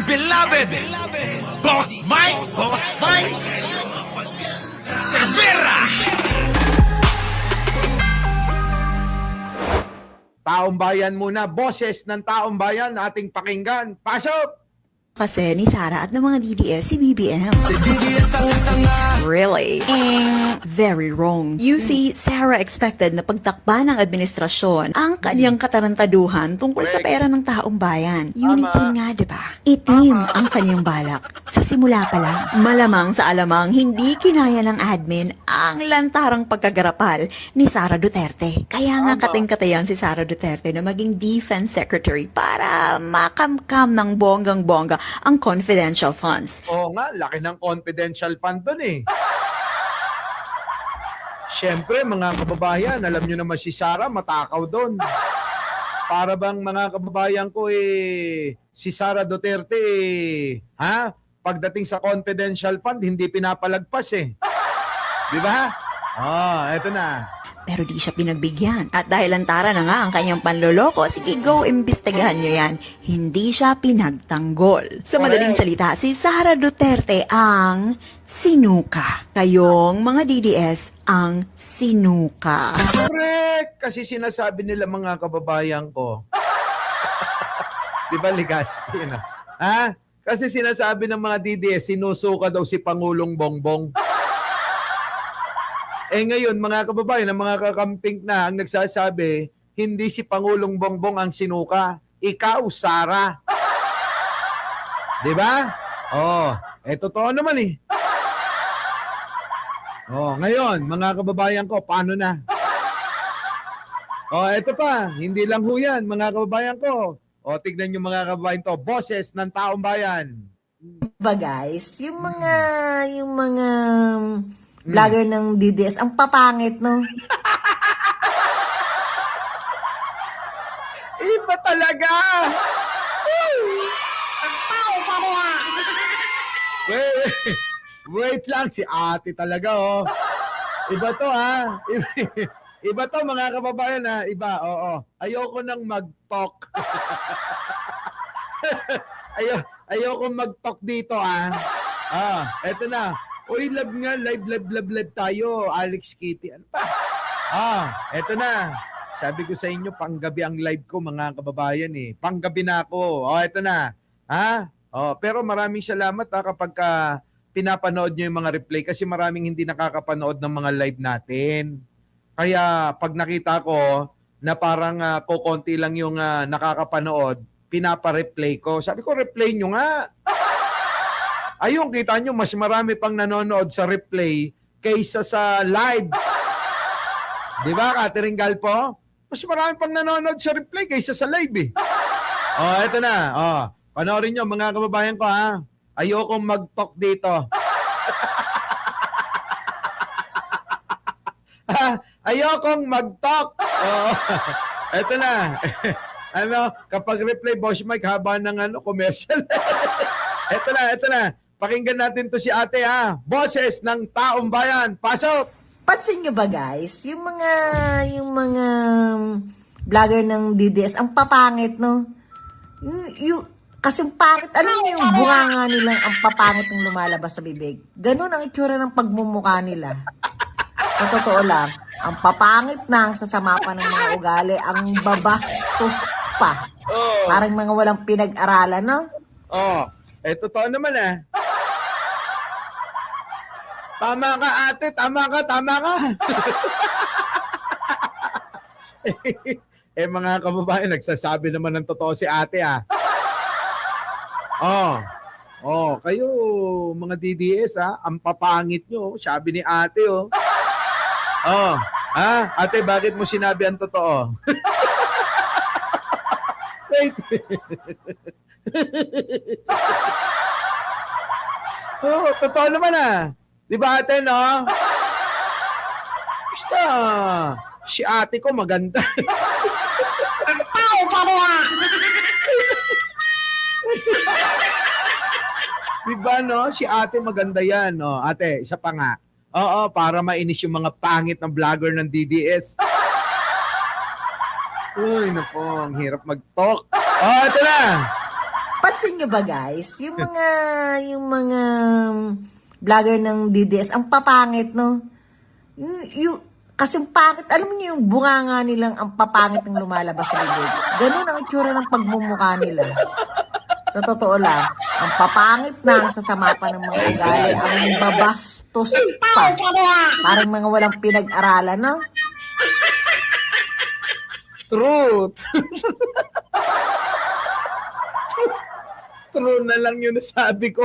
beloved Boss Mike Cervera. Taong bayan muna, boses ng taong bayan ating pakinggan. Pasok! Kasi ni Sara at ng mga DDS si BBM. Really? Very wrong. You see, Sarah expected na pagtakba ng administrasyon ang kanyang katarantaduhan tungkol sa pera ng taong bayan. Unitin nga, di ba? Itim ang kanyang balak. Sa simula pa lang, malamang sa alamang hindi kinaya ng admin ang lantarang pagkagarapal ni Sara Duterte. Kaya nga kating-katayan si Sara Duterte na maging defense secretary para makamkam ng bonggang-bongga ang confidential funds. Oo nga, laki ng confidential fund dun eh. Siyempre, mga kababayan, alam nyo naman si Sara, matakaw doon. Para bang mga kababayan ko si Sara Duterte pagdating sa confidential fund, hindi pinapalagpas eh. Di ba? Eto na. Pero di siya pinagbigyan. At dahil lantara na nga ang kanyang panloloko, sige go, imbestigahan nyo yan. Hindi siya pinagtanggol. Sa madaling salita, si Sara Duterte ang sinuka. Kayong mga DDS ang sinuka. Correct! Kasi sinasabi nila mga kababayan ko. Di ba, Ligaspi na? Kasi sinasabi ng mga DDS, sinusuka daw si Pangulong Bongbong. Ngayon, mga kababayan, ang mga kakamping na ang nagsasabi, hindi si Pangulong Bongbong ang sinuka. Ikaw, Sara. Di ba? Totoo naman eh. Ngayon, mga kababayan ko, paano na? Eto pa, hindi lang ho yan, mga kababayan ko. Tignan nyo mga kababayan to, boses ng taong bayan. Ba guys, yung mga vlogger ng DDS, ang papangit, no? Iba talaga! Wait lang, si ate talaga, oh. Iba to, Iba to, mga kababayan, Iba, oo. Ayoko nang mag-talk. Ayoko mag-talk dito, eto na. Uy, love nga, live tayo, Alex Kitty. Ano pa? Eto na. Sabi ko sa inyo, panggabi ang live ko, mga kababayan eh. Panggabi na ako. Eto na. Pero maraming salamat kapag pinapanood nyo yung mga replay kasi maraming hindi nakakapanood ng mga live natin. Kaya pag nakita ko na parang kukonti lang yung nakakapanood, pinapa-replay ko. Sabi ko, replay nyo nga. Ayun, kita nyo, mas marami pang nanonood sa replay kaysa sa live. Di ba, Catherine Galpo? Mas marami pang nanonood sa replay kaysa sa live eh. Eto na. Panoorin nyo, mga kababayan ko Ayokong mag-talk dito. Ayokong mag-talk. Eto na. Kapag replay, Boss Mike, haba ng commercial. Eto na. Pakinggan natin to si ate Boses ng taong bayan. Pasok! Pansin nyo ba guys, yung mga vlogger ng DDS, ang papangit, no? Kasi pangit, alam niyo yung bunganga nilang ang papangit ng lumalabas sa bibig. Ganun ang itsura ng pagmumukha nila. Sa totoo lang, ang papangit na, ang sasama pa ng mga ugali, ang babastos pa. Parang mga walang pinag-aralan, no? Totoo naman Tama ka ate, tama ka. Mga kababayan, nagsasabi naman ng totoo si ate kayo mga DDS ang papangit nyo, sabi ni ate ate, bakit mo sinabi ang totoo? Wait. Totoo naman Di ba ate, no? Basta, si ate ko maganda. Ang tao ka mo Di ba, no? Si ate maganda yan, no? Ate, isa pa nga. Para mainis yung mga pangit na vlogger ng DDS. Uy, naku, ang hirap mag-talk. Ito na. Napansin nyo ba guys, yung mga vlogger ng DDS, ang papangit, no? Kasi pangit, alam niyo yung bunganga nilang ang papangit ng lumalabas sa bibig. Ganun ang itsura ng pagmumukha nila. Sa totoo lang, ang papangit na, ang sasama pa ng mga ugali, ang babastos pa. Parang mga walang pinag-aralan, no? Truth. True na lang yun nasabi ko.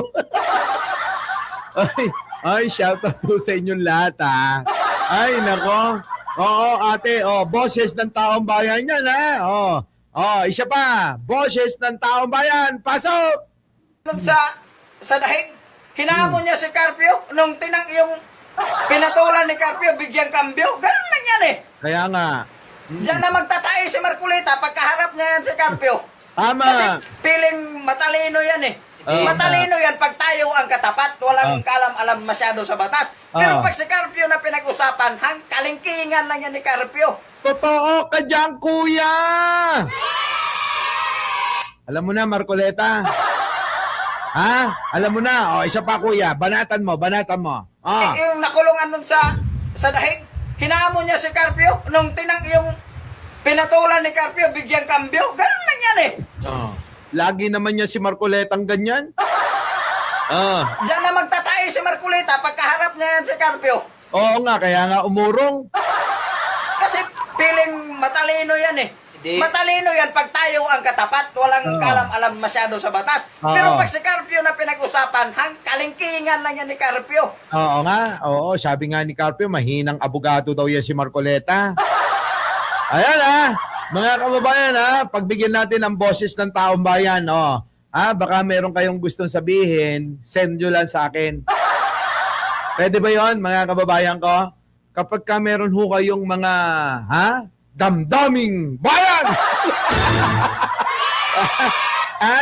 ay, shout out to sa inyong lahat, ha. Ay, nako. Oo, ate, boses ng taong bayan yan, ha. Isa pa, boses ng taong bayan, pasok! Sa dahig, hinamon niya si Carpio nung yung pinatulan ni Carpio, bigyan kambyo. Ganun lang yan eh. Kaya nga. Diyan na magtatayo si Marcolita pagkaharap niya yan si Carpio. Tama. Kasi piling matalino yan eh. Matalino yan pag tayo ang katapat, walang kalam-alam masyado sa batas. Pero pag si Carpio na pinag-usapan, kalingkingan lang yan ni Carpio. Totoo ka dyan, kuya! Alam mo na, Marcoleta. Ha? Alam mo na. Isa pa, kuya. Banatan mo. Yung nakulungan nun sa dahig, hinamon niya si Carpio nung yung pinatulan ni Carpio, bigyan kambyo. Ganun lang yan eh. Lagi naman niya si Marcoletang ganyan. Diyan na magtatayo si Marcolita pagkaharap niya yan si Carpio. Oo nga, kaya nga umurong. Kasi piling matalino yan eh. Matalino yan pag tayo ang katapat, walang kalam-alam masyado sa batas. Pero pag si Carpio na pinag-usapan, kalingkingan lang yan ni Carpio. Oo nga, sabi nga ni Carpio, mahinang abogado daw yan si Marcoleta. Ayan mga kababayan pagbigyan natin ang boses ng taong bayan. Baka meron kayong gustong sabihin, send nyo lang sa akin. Pwede ba yon mga kababayan ko? Kapag ka meron ho kayong mga, damdaming bayan!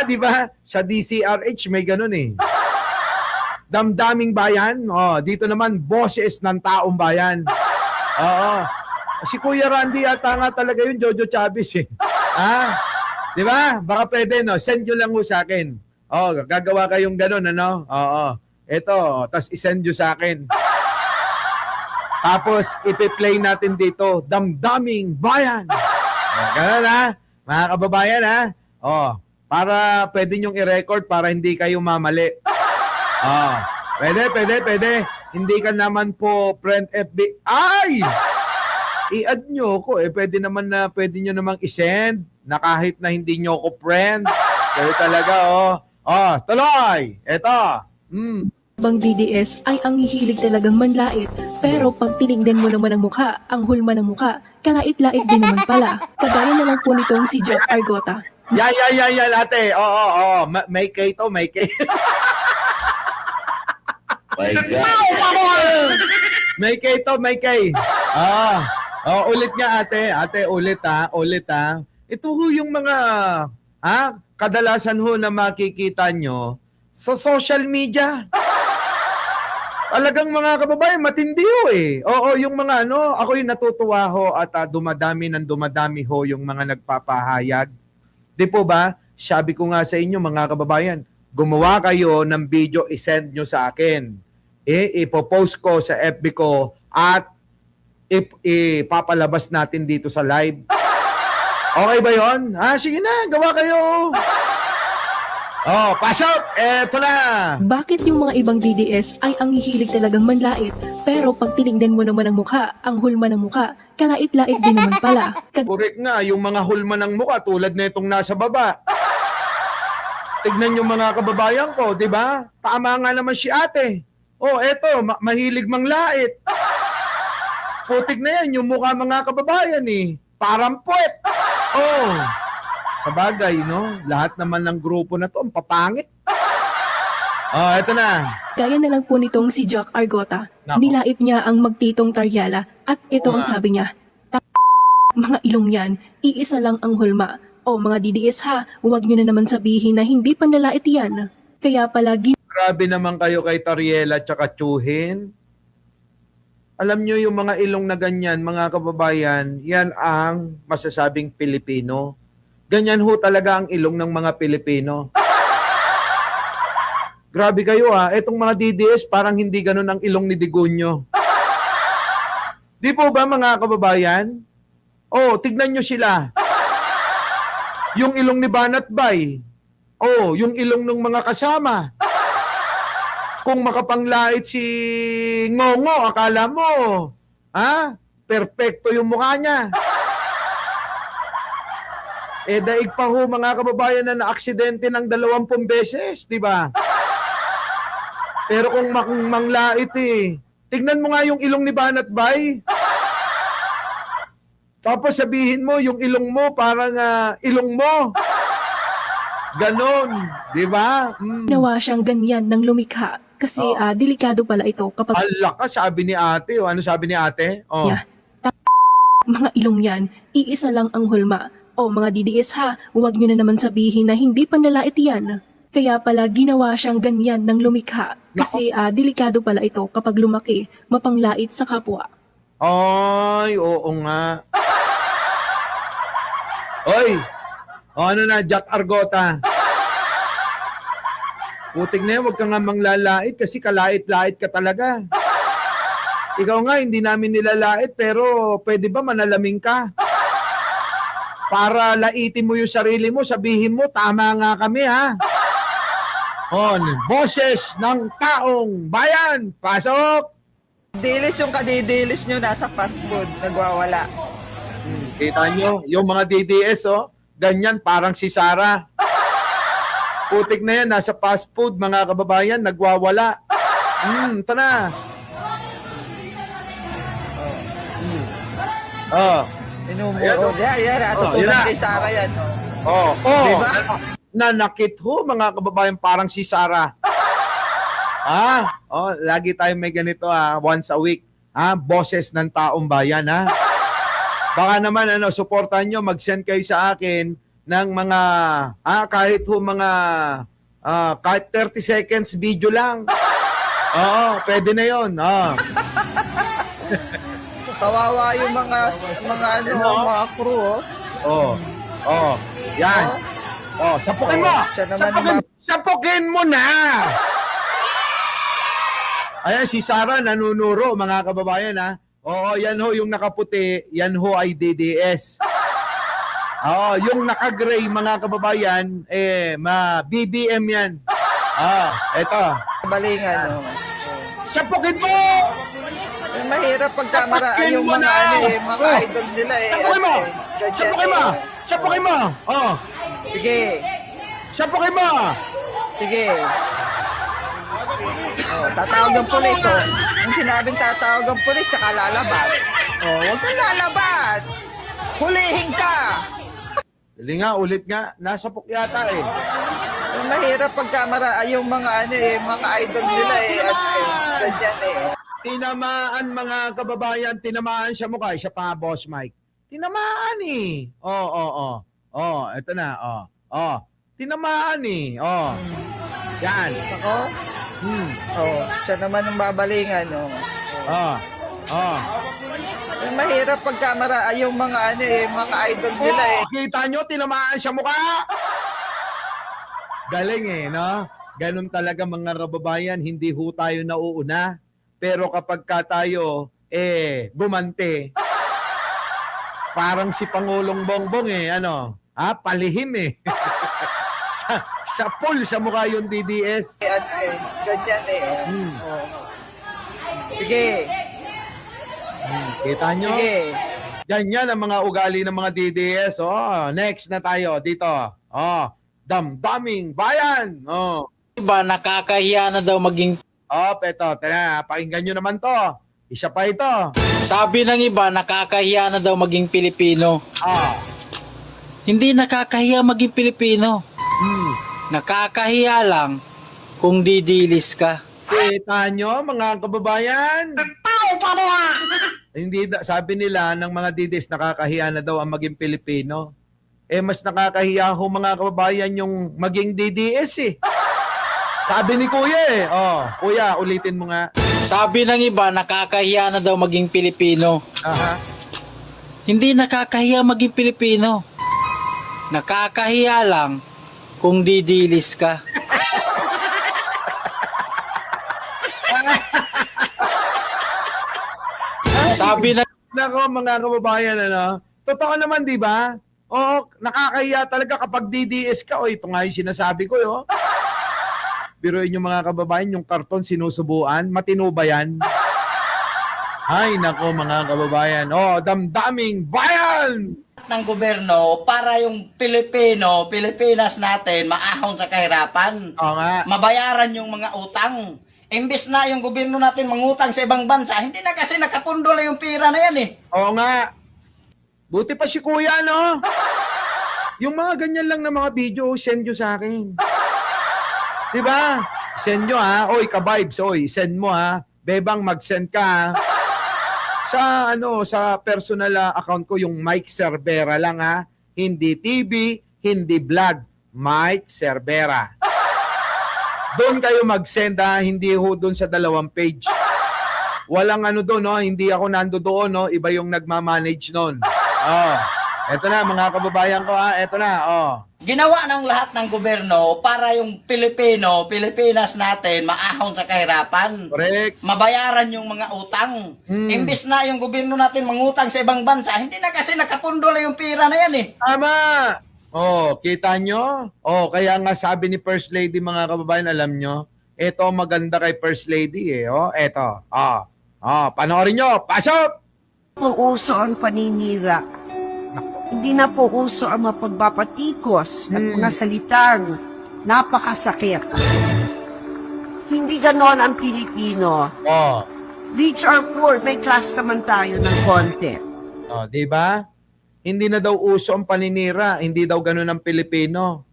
Di ba? Sa DCRH may ganun eh. Damdaming bayan. Dito naman, boses ng taong bayan. Si Kuya Randy yata nga talaga yun, Jojo Chavez eh. Di ba? Baka pwede, no? Send nyo lang ho sa akin. Gagawa kayong ganun, ano? Ito, tas isend nyo sa akin. Tapos, ipi-play natin dito, Damdaming Bayan. Ganun, mga kababayan, para pwede nyong i-record para hindi kayo mamali. Pwede. Hindi ka naman po friend FB. Ay! I-add nyo ko. Pwede nyo namang i-send na kahit na hindi nyo ko friend. Pero talaga, tuloy! Eto. Bang DDS ay ang hihilig talagang manlait, pero pag tinignan mo naman ang mukha, ang hulma ng mukha, kalait-lait din naman pala. Kagaya na lang po nitong si Jack Argota. Yan, ate. May K to, may K. My God. May K to, may K. Ulit nga ate. Ate, ulit ha. Ito ho yung mga, kadalasan ho na makikita nyo sa social media. Talagang mga kababayan, matindi ho eh. Yung mga ako yung natutuwa ho at dumadami ho yung mga nagpapahayag. Di po ba? Sabi ko nga sa inyo mga kababayan, gumawa kayo ng video, isend nyo sa akin. Ipopost ko sa FB ko at ipapalabas natin dito sa live. Okay ba yon? Sige na, gawa kayo. Pasok! Eto na! Bakit yung mga ibang DDS ay ang hihilig talagang manlait, pero pag tinignan mo naman ang mukha, ang hulma ng mukha, kalait-lait din naman pala. Correct nga, yung mga hulma ng mukha tulad na itong nasa baba. Tignan yung mga kababayan ko, di ba? Tama nga naman si ate. Eto, mahilig manglait. Putik na yan, yung mukha mga kababayan eh. Parang puwet. Sa bagay, no? Lahat naman ng grupo na to, ang papangit. Eto na. Gaya na lang po nitong si Jack Argota. Nako. Nilait niya ang magtitong Taryala at ito ang sabi niya, mga ilong yan, iisa lang ang hulma. Mga DDS ha, huwag nyo na naman sabihin na hindi panlalait yan. Kaya pala Grabe naman kayo kay Tariela tsaka Chuhin. Alam nyo yung mga ilong na ganyan, mga kababayan, yan ang masasabing Pilipino. Ganyan ho talaga ang ilong ng mga Pilipino. Grabe kayo etong mga DDS parang hindi ganun ang ilong ni Digunyo. Di po ba mga kababayan? Oh, tignan nyo sila. Yung ilong ni Banat Bay. Oh, yung ilong ng mga kasama. Kung makapanglait si Ngongo, akala mo, perpekto yung mukha niya. Daig pa ho mga kababayan na na-aksidente ng 20 beses, di ba? Pero kung manglait tignan mo nga yung ilong ni Banat Bay. Tapos sabihin mo, yung ilong mo parang ilong mo. Ganon, di ba? Ginawa siyang ganyan ng lumikha kasi delikado pala ito kapag Ala ka, sabi ni ate. O, ano sabi ni ate? Oh. niya. Mga ilong yan, iisa lang ang hulma. O mga DDS ha, huwag nyo na naman sabihin na hindi panlalait yan. Kaya pala ginawa siyang ganyan ng lumikha kasi delikado pala ito kapag lumaki, mapanglait sa kapwa. Ay, oo nga. Oy, ano na, Jack Argota? Putik na yan, huwag ka nga manglalait kasi kalait-lait ka talaga. Ikaw nga, hindi namin nilalait pero pwede ba manalaming ka? Para laitin mo yung sarili mo, sabihin mo, tama nga kami Boses ng taong bayan, pasok! Dilis yung kadidilis nyo nasa fast food, nagwawala. Kita nyo, yung mga DDS, ganyan, parang si Sarah. Putik na yan, nasa fast food, mga kababayan, nagwawala. Ito na. Inumuo. Yan, natutunan kay Sarah yan. Diba? Nanakit ho, mga kababayan, parang si Sarah. Lagi tayo may ganito once a week. Boses ng taong bayan Baka naman suportahan nyo, mag-send kayo sa akin ng mga kahit mga kahit 30 seconds video lang. Pwede na 'yon. Kawawa yung mga crew. Yan. Sapukin mo. Siya naman Sapukin mo na. Ayan, si Sarah nanunuro, mga kababayan Oo, yan ho yung nakaputi, yan ho ay DDS. Yung naka-gray, mga kababayan, BBM yan. Eto. Balingan, Sapukin mo! Mahirap pagkamara yung mga mga idol nila Sapukin mo! Sapukin mo! Sapukin mo! Sige. Sapukin mo! Sige. Tatawag ng pulis. Yung sinabing tatawag ng pulis, saka lalabas. Huwag kang lalabas. Hulihin ka. Dali nga, ulit nga. Nasapok yata Mahirap pagkamara yung mga mga idol nila ganyan Tinamaan, mga kababayan, tinamaan siya mukha. Siya pa nga, Boss Mike. Tinamaan eto na, tinamaan Yan. Ako? Siya naman ang babalingan, mahirap pagkamara yung mga mga idol nila Kita nyo, tinamaan siya mukha. Galing no? Ganun talaga, mga kababayan, hindi ho tayo nauuna. Pero kapag tayo, gumante, parang si Pangulong Bongbong palihim sa pool sa mukha yung DDS. Ganyan Sige. Kita nyo? Sige. Ganyan ang mga ugali ng mga DDS. Next na tayo dito. Damdaming bayan. Iba, nakakahiya na daw maging... Eto, pakinggan nyo naman to. Isa pa ito. Sabi ng iba, nakakahiya na daw maging Pilipino. Hindi nakakahiya maging Pilipino. Nakakahiya lang kung didilis ka. Kita nyo, mga kababayan? Hindi, sabi nila ng mga DDS, nakakahiya na daw ang maging Pilipino. Mas nakakahiya ho, mga kababayan, yung maging DDS Sabi ni Kuya Kuya, ulitin mo nga. Sabi ng iba, nakakahiya na daw maging Pilipino. Hindi nakakahiya maging Pilipino. Nakakahiya lang kung didilis ka. Sabi na Nako mga kababayan, ano? Totoo naman, di ba? Oo, nakakahiya talaga kapag DDS ka. O, ito nga yung sinasabi ko, yo. Biruin yung mga kababayan, yung karton sinusubuan. Matino ba yan? Ay, nako mga kababayan. Oh, damdaming bayan! ng gobyerno para yung Pilipinas natin maahon sa kahirapan. Oo nga. Mabayaran yung mga utang. Imbes na yung gobyerno natin mangutang sa ibang bansa, hindi na kasi nakapundol yung pira na yan eh. Oo nga. Buti pa si Kuya, no? Yung mga ganyan lang na mga video, send nyo sa akin. Diba? Send nyo ha. Oy, ka-vibes. Oy, send mo ha. Bebang, mag-send ka ha. Sa personal account ko, yung Mike Cervera lang ha. Hindi TV, hindi vlog. Mike Cervera. Doon kayo mag-send ha. Hindi ho doon sa 2 page. Walang doon, no? Hindi ako nando doon, no? Iba yung nagmamanage noon. Oh. Eto na, mga kababayan ko ha. Eto na, oh. Ginawa ng lahat ng gobyerno para yung Pilipinas natin maahon sa kahirapan. Correct. Mabayaran yung mga utang. Imbes na yung gobyerno natin mangutang sa ibang bansa, hindi na kasi nakapundol yung pira na yan eh. Tama! Oh, kita nyo? Oh, kaya nga sabi ni First Lady, mga kababayan, alam nyo, ito maganda kay First Lady eh. Oh, eto. Panoorin nyo. Pasok! Po uso ang paninira. Hindi na po uso ang mapagpapatikos at mga salitang napakasakit. Hindi ganon ang Pilipino. Oh. Rich or poor, may class naman tayo ng konti. Oh, di ba? Hindi na daw uso ang paninira, hindi daw ganun ang Pilipino.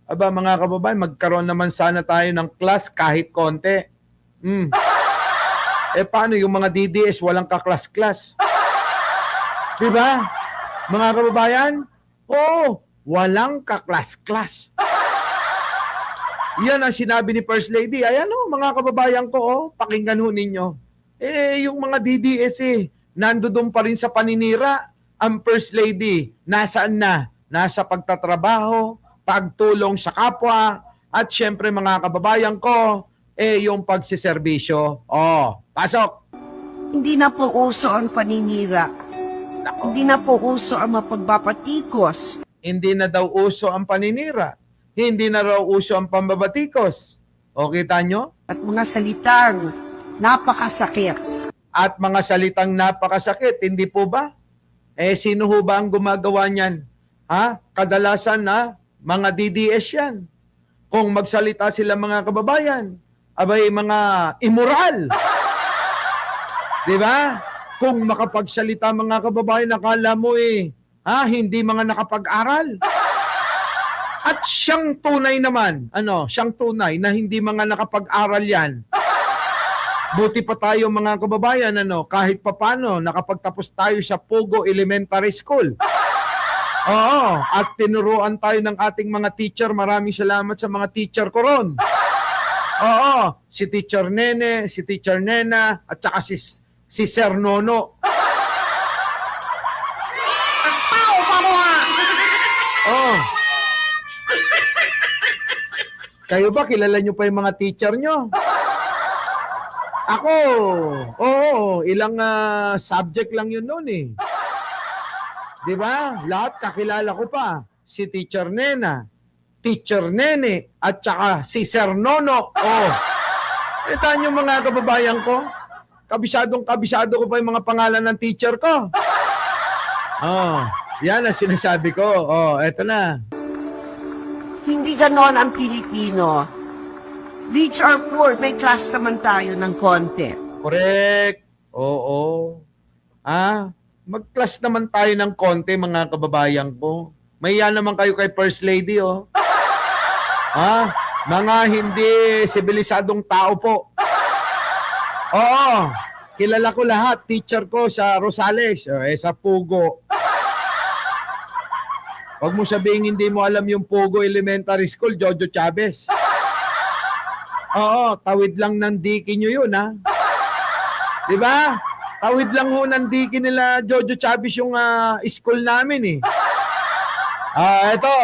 Aba, mga kababayan, magkaroon naman sana tayo ng class kahit konti. Paano yung mga DDS walang ka-class-class? Di ba? Mga kababayan, walang ka-class-class. Yan ang sinabi ni First Lady. Ayan mga kababayan ko, pakinggan ho ninyo. Yung mga DDS nando doon pa rin sa paninira. Ang First Lady, nasaan na? Nasa pagtatrabaho, pagtulong sa kapwa, at syempre mga kababayan ko, yung pagsiservisyo. Pasok! Hindi na po uso ang paninira. Hindi na po uso ang mapagpapatikos. Hindi na daw uso ang paninira. Hindi na raw uso ang pambabatikos. O kita nyo? At mga salitang napakasakit. At mga salitang napakasakit, hindi po ba? Sino ho ba ang gumagawa niyan? Kadalasan mga DDS yan. Kung magsalita sila mga kababayan, abay mga immoral. Di ba? Kung makapagsalita mga kababayan, nakala mo hindi mga nakapag-aral. At siyang tunay naman, siyang tunay na hindi mga nakapag-aral yan. Buti pa tayo mga kababayan, kahit papano, nakapagtapos tayo sa Pugo Elementary School. Oo, at tinuruan tayo ng ating mga teacher. Maraming salamat sa mga teacher ko ron. Oo, si Teacher Nene, si Teacher Nena, at saka si Sir Nono. Kayo ba, kilala nyo pa yung mga teacher nyo? Ako, ilang subject lang yun noon eh. Di ba? Lahat kakilala ko pa. Si Teacher Nena, Teacher Nene, at saka si Sir Nono. Ito nyo mga kababayan ko. Kabisado ko pa yung mga pangalan ng teacher ko. Yan ang sinasabi ko. Eto na. Hindi ganon ang Pilipino. Rich or poor, may class naman tayo ng konti. Correct. Oo. Mag-class naman tayo ng konti, mga kababayan ko. Mahiya naman kayo kay First Lady, Mga hindi sibilisadong tao po. Oo. Kilala ko lahat. Teacher ko sa Rosales, sa Pugo. Huwag mo sabihin hindi mo alam yung Pugo Elementary School, Jojo Chavez. Oo, tawid lang ng diki nyo yun, Di ba? Tawid lang ho ng diki nila Jojo Chavez yung school namin, Ito,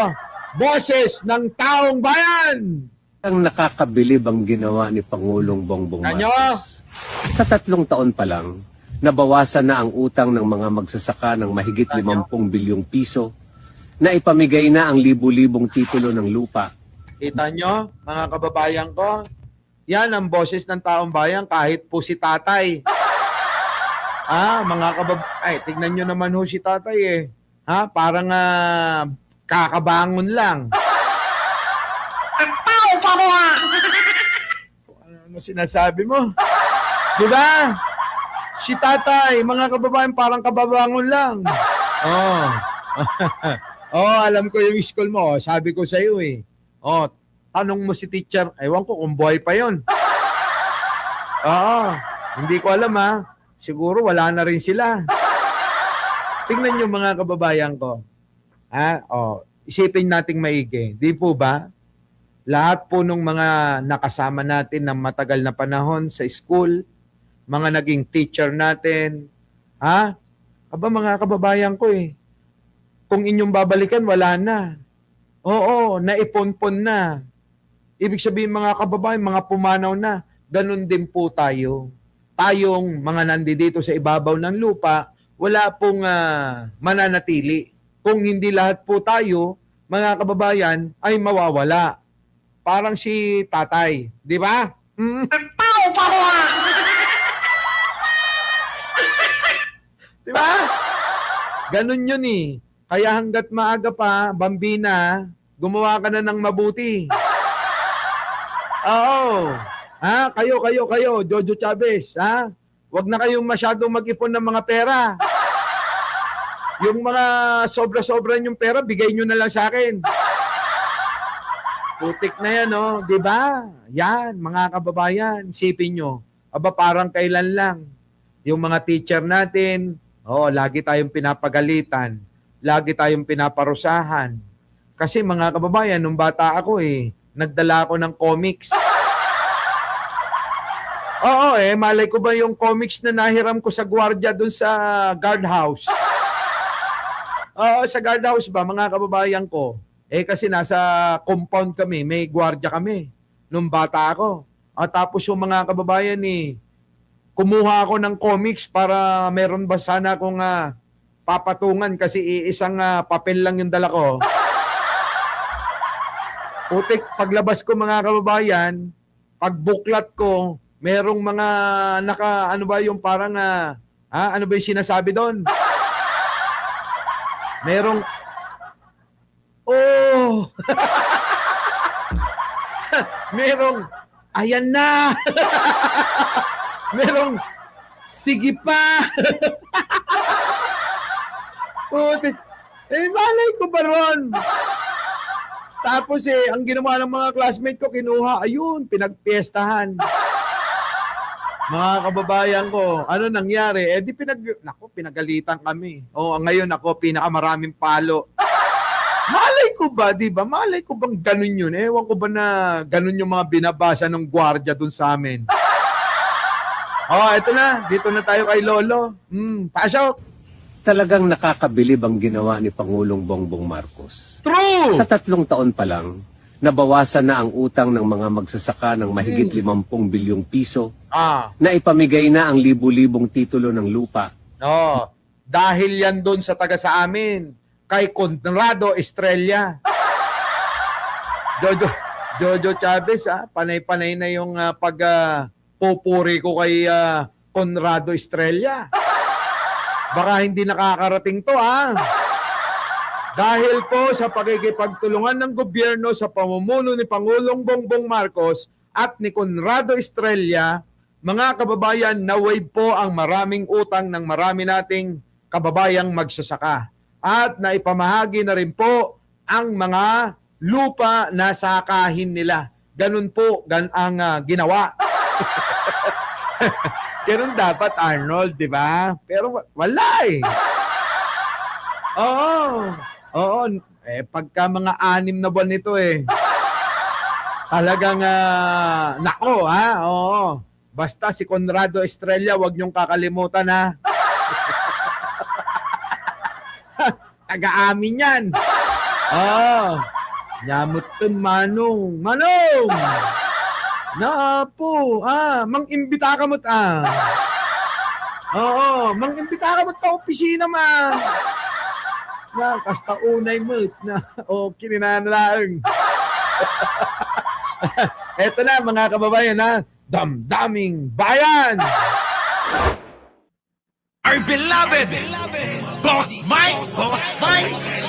boses ng taong bayan! Ang nakakabilib ang ginawa ni Pangulong Bongbong Marcos. Sa 3 taon pa lang, nabawasan na ang utang ng mga magsasaka ng mahigit 50 bilyong piso, na ipamigay na ang libu-libong titulo ng lupa. Kita nyo, mga kababayan ko, yan ang boses ng taong bayan kahit po si tatay. Mga ay, tignan nyo naman ho si tatay eh. Parang kakabangon lang. Ano sinasabi mo? Di ba? Si tatay, mga kababayan, parang kababangon lang. Oh. Alam ko yung school mo. Sabi ko sa iyo eh. Tanong mo si teacher. Ewan ko kung buhay pa yon. Hindi ko alam Siguro wala na rin sila. Tingnan nyo mga kababayan ko. Isipin nating maigi. Di po ba? Lahat po nung mga nakasama natin ng matagal na panahon sa school, mga naging teacher natin, mga kababayan ko kung inyong babalikan, wala na. Oo, naiponpon na. Ibig sabihin mga kababayan, mga pumanaw na. Ganun din po tayo. Tayong mga nandito sa ibabaw ng lupa, wala pong mananatili. Kung hindi lahat po tayo, mga kababayan, ay mawawala. Parang si tatay. Di ba? Di ba? Ganun yun eh. Kaya hanggat maaga pa, bambina, gumawa ka na ng mabuti. Oo. Kayo, Jojo Chavez, Huwag na kayong masyadong mag-ipon ng mga pera. Yung mga sobra-sobra yung pera, bigay nyo na lang sa akin. Putik na yan, di ba? Yan, mga kababayan, isipin nyo. Parang kailan lang. Yung mga teacher natin, lagi tayong pinapagalitan. Lagi tayong pinaparusahan. Kasi mga kababayan, nung bata ako nagdala ako ng comics. Malay ko ba yung comics na nahiram ko sa gwardiya dun sa guardhouse? Sa guardhouse ba, mga kababayan ko? Kasi nasa compound kami, may gwardiya kami nung bata ako. Tapos yung mga kababayan kumuha ako ng comics para meron ba sana akong papatungan kasi isang papel lang yung dala ko. Putik, paglabas ko mga kababayan, pagbuklat ko, merong mga ano ba yung parang, ano ba yung sinasabi doon? Merong, merong, ayan na! Merong, sige pa! Putik, malay ko ba ron? Tapos ang ginawa ng mga classmate ko, kinuha, ayun, pinagpiestahan. Mga kababayan ko, ano nangyari? Pinagalitan kami. Ngayon ako, pinakamaraming palo. Malay ko ba, di ba? Malay ko bang ganun yun? Ewan ko ba na ganun yung mga binabasa ng gwardiya dun sa amin? Ito na. Dito na tayo kay Lolo. Pass out. Talagang nakakabilib ang ginawa ni Pangulong Bongbong Marcos. True! Sa 3 taon pa lang, nabawasan na ang utang ng mga magsasaka ng mahigit 50 bilyong piso, na ipamigay na ang libu-libong titulo ng lupa. Dahil yan doon sa taga sa amin, kay Conrado Estrella. Jojo Chavez, panay-panay na yung pupuri ko kay Conrado Estrella. Baka hindi nakakarating to, Dahil po sa pagkikipagtulungan ng gobyerno sa pamumuno ni Pangulong Bongbong Marcos at ni Conrado Estrella, mga kababayan, na-waive po ang maraming utang ng marami nating kababayang magsasaka. At naipamahagi na rin po ang mga lupa na sakahin nila. Ganun po ang ginawa. Ganun dapat, Arnold, di ba? Pero wala Oo. Pagka mga 6 na buwan nito talagang nako oo. Basta si Conrado Estrella, wag niyong kakalimutan taga-amin yan. Nyamutun Manong. Napo, mang-imbita ka mo't Oo, mang-imbita ka magta opisina man. Na, kasta unay mo na okay ninanalaang. Eto na mga kababayan ha, damdaming bayan. Our beloved Boss Mike